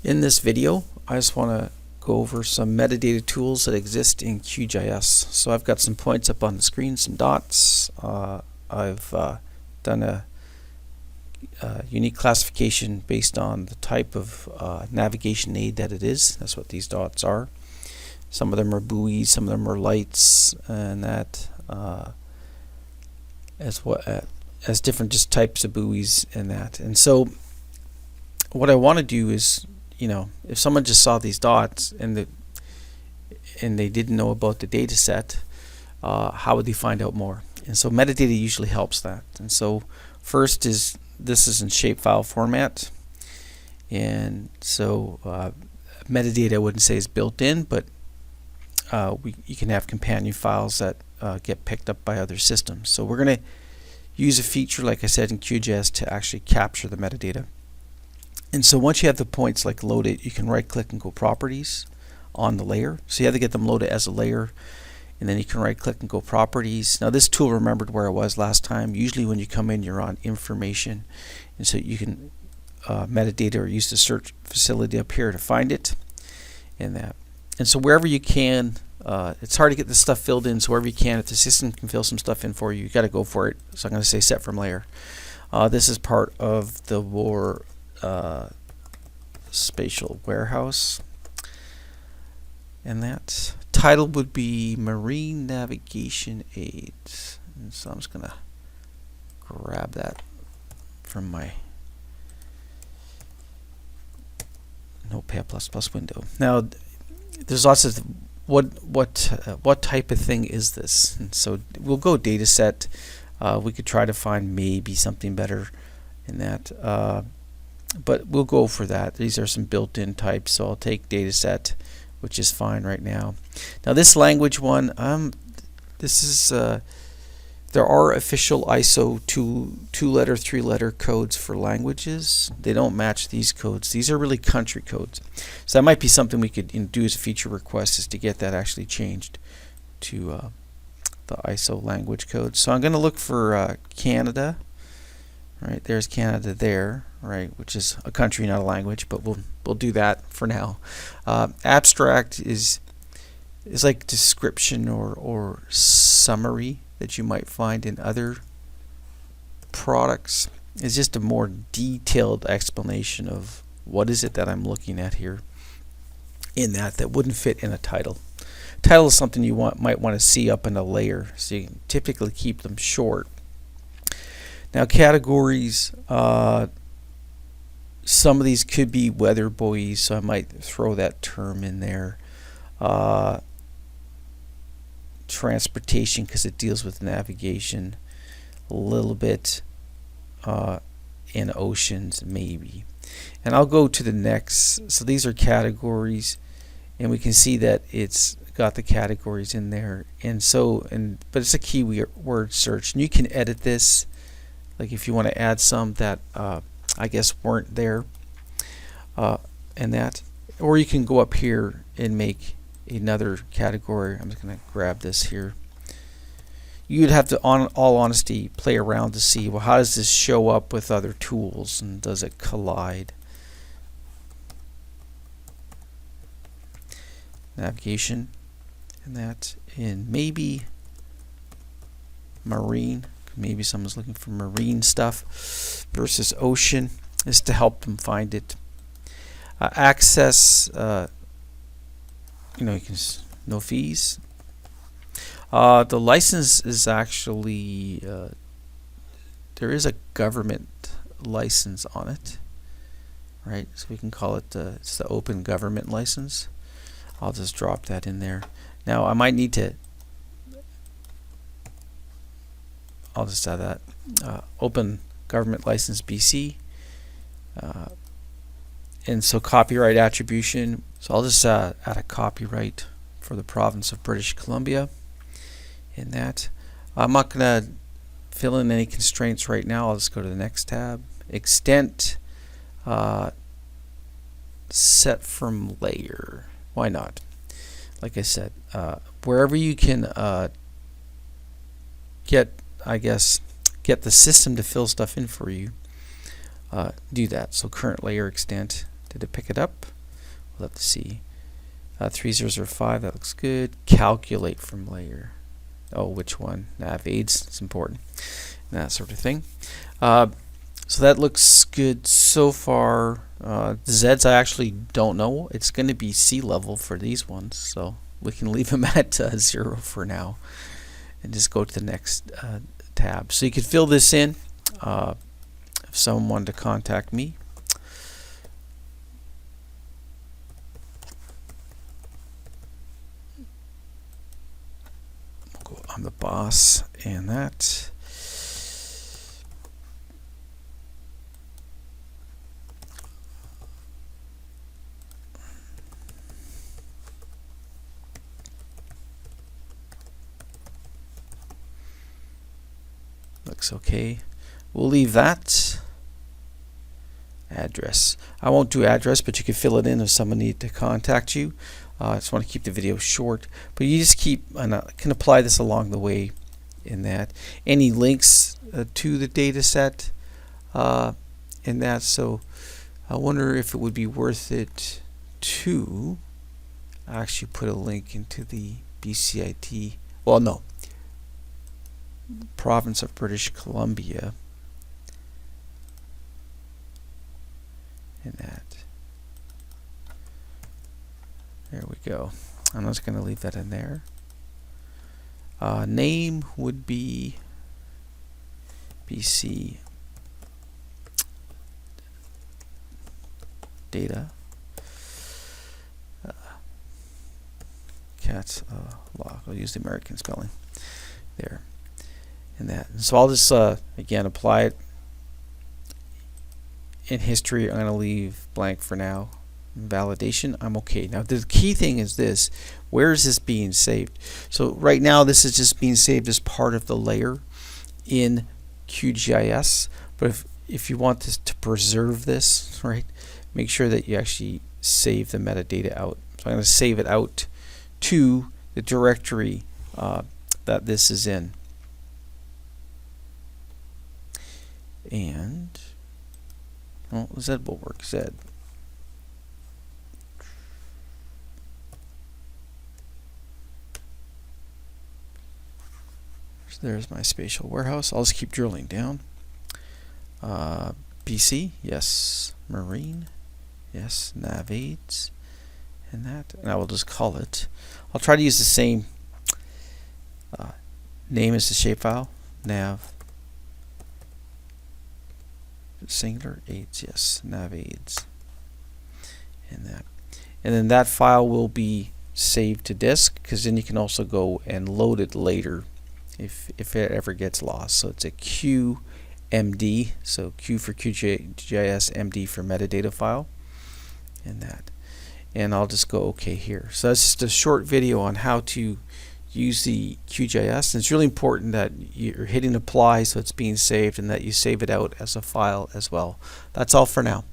In this video, I just want to go over some metadata tools that exist in QGIS. So I've got some points up on the screen, some dots. I've done a unique classification based on the type of navigation aid that it is. That's what these dots are. Some of them are buoys, some of them are lights, and that as different just types of buoys and that. And so what I want to do is, if someone just saw these dots and they didn't know about the data set, how would they find out more? And so metadata usually helps that. And so first is, this is in shapefile format. And so metadata I wouldn't say is built in, but you can have companion files that get picked up by other systems. So we're going to use a feature, like I said, in QGIS to actually capture the metadata. And so once you have the points like loaded, you can right click and go properties on the layer. So you have to get them loaded as a layer, and then you can right click and go properties. Now this tool remembered where I was last time. Usually when you come in, you're on information, and so you can metadata or use the search facility up here to find it and that. And so wherever you can, it's hard to get this stuff filled in, so wherever you can, if the system can fill some stuff in for you, you got to go for it. So I'm going to say set from layer. This is part of the spatial warehouse, and that title would be marine navigation aids. And so I'm just going to grab that from my Notepad++ window. Now there's lots of what type of thing is this? And so we'll go data set. We could try to find maybe something better in that, but we'll go for that. These are some built-in types, so I'll take data set, which is fine right now. Now this language one, this is there are official ISO two-letter, three-letter codes for languages. They don't match these codes. These are really country codes. So that might be something we could do as a feature request, is to get that actually changed to the ISO language code. So I'm going to look for Canada. Right, there's Canada there, right, which is a country, not a language, but we'll do that for now. Abstract is like description or summary that you might find in other products. It's just a more detailed explanation of what is it that I'm looking at here in that wouldn't fit in a title. Title is something you might want to see up in a layer, so you can typically keep them short. Now categories, some of these could be weather buoys, so I might throw that term in there. Transportation, because it deals with navigation a little bit, in oceans maybe. And I'll go to the next. So these are categories, and we can see that it's got the categories in there. And so, but it's a keyword search, and you can edit this. Like if you want to add some that I guess weren't there, and that, or you can go up here and make another category. I'm just going to grab this here. You'd have to, on all honesty, play around to see, well, how does this show up with other tools, and does it collide? Navigation, and that, and maybe marine. Maybe someone's looking for marine stuff versus ocean, is to help them find it. Access, you can no fees. The license is actually there is a government license on it, right? So we can call it it's the open government license. I'll just drop that in there. Now I might need to. I'll just add that open government license BC, and so copyright attribution. So I'll just add a copyright for the province of British Columbia. In that, I'm not going to fill in any constraints right now. I'll just go to the next tab. Extent, set from layer. Why not? Like I said, wherever you can get the system to fill stuff in for you, do that. So current layer extent, did it pick it up? We'll have to see. 3005, that looks good. Calculate from layer. Oh, which one? Nav aids, it's important. And that sort of thing. So that looks good so far. The Zs I actually don't know. It's going to be sea level for these ones, so we can leave them at 0 for now and just go to the next tab. So you can fill this in if someone wanted to contact me. We'll go on the boss and that. Looks okay. We'll leave that. Address. I won't do address, but you can fill it in if someone needs to contact you. I just want to keep the video short, but you just keep can apply this along the way in that. Any links to the data set in that. So I wonder if it would be worth it to actually put a link into the BCIT. Well, no. Province of British Columbia in that. There we go. I'm just going to leave that in there. Name would be BC data. Cats log. I'll use the American spelling there. And that. So I'll just again apply it. In history, I'm going to leave blank for now. Validation, I'm okay. Now the key thing is this: where is this being saved? So right now this is just being saved as part of the layer in QGIS. But if you want this to preserve this, right, make sure that you actually save the metadata out. So I'm going to save it out to the directory that this is in. And well, Z will work. Z. So there's my spatial warehouse. I'll just keep drilling down. BC, yes. Marine, yes. Nav aids, and that. And I will just call it. I'll try to use the same name as the shapefile. Nav. Singular aids, yes. Nav aids, and that. And then that file will be saved to disk, because then you can also go and load it later if it ever gets lost. So it's a QMD, so Q for QGIS, MD for metadata file, and that. And I'll just go OK here. So that's just a short video on how to use the QGIS. And it's really important that you're hitting apply so it's being saved, and that you save it out as a file as well. That's all for now.